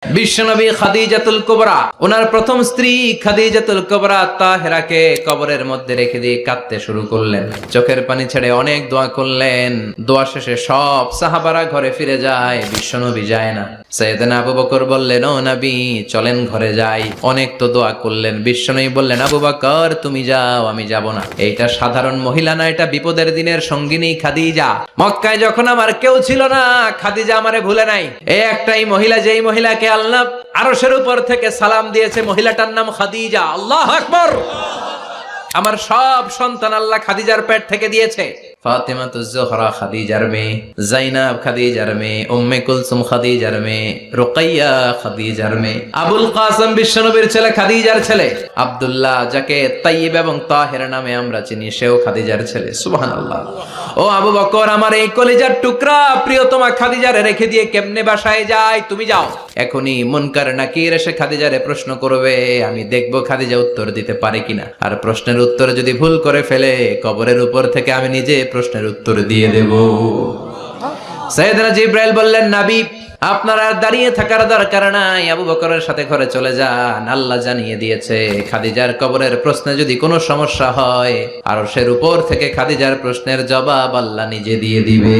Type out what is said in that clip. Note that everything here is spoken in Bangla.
বিশ্বনবী খাদিজাতুল কুবরা, ওনার প্রথম স্ত্রী খাদিজাতুল কুবরা তাহেরাকে কবরের মধ্যে রেখে দিয়ে কাঁদতে শুরু করলেন, চোখের পানি ছেড়ে অনেক দোয়া করলেন। দোয়া শেষে সব সাহাবারা ঘরে ফিরে যায়, বিশ্বনবী যায় না। সাইয়েদনা আবু বকর বললেন, ও নবী চলেন ঘরে যাই, অনেক তো দোয়া করলেন। বিশ্বনবী বললেন, আবু বকর তুমি যাও, আমি যাব না। এইটা সাধারণ মহিলা না, এটা বিপদের দিনের সঙ্গিনী খাদিজা। মক্কায় যখন আমার কেউ ছিল না, খাদিজা আমারে ভুলে নাই। এই একটাই মহিলা, যেই মহিলাকে আল্লাহ আরশের উপর থেকে সালাম দিয়েছে, মহিলাটার নাম খাদিজা। আল্লাহু আকবার। আমার সব সন্তান আল্লাহ খাদিজার পেট থেকে দিয়েছে। ফাতিমাতুজ জোহরা খাদিজার মেয়ে, জাইনাব খাদিজার মেয়ে, উম্মে কুলসুম খাদিজার মেয়ে, রুকাইয়া খাদিজার মেয়ে, আবুল কাসেম বিশ্বনবীর ছেলে খাদিজার ছেলে, আব্দুল্লাহ যাকে তাইয়্যিব এবং তাহের নামে আমরা চিনি, সেও খাদিজার ছেলে। সুবহানাল্লাহ। ও আবু বকর, আমার এই কলিজার টুকরা প্রিয়তমা খাদিজারে রেখে দিয়ে কেমনে বাসায় যায়? তুমি যাও। এখনই মুনকার নাকির এসে খাদিজারে প্রশ্ন করবে, আমি দেখবো খাদিজা উত্তর দিতে পারে কিনা। আর প্রশ্নের উত্তর যদি ভুল করে ফেলে, কবরের উপর থেকে আমি নিজে প্রশ্নের উত্তর দিয়ে দেব। সাইয়েদনা জিবরাইল বললেন, নবী আপনার আর দাঁড়িয়ে থাকার দরকার নাই, আবু বকরের সাথে ঘরে চলে যান। আল্লাহ জানিয়ে দিয়েছে, খাদিজার কবরের প্রশ্নে যদি কোনো সমস্যা হয়, আরশের উপর থেকে খাদিজার প্রশ্নের জবাব আল্লাহ নিজে দিয়ে দিবে।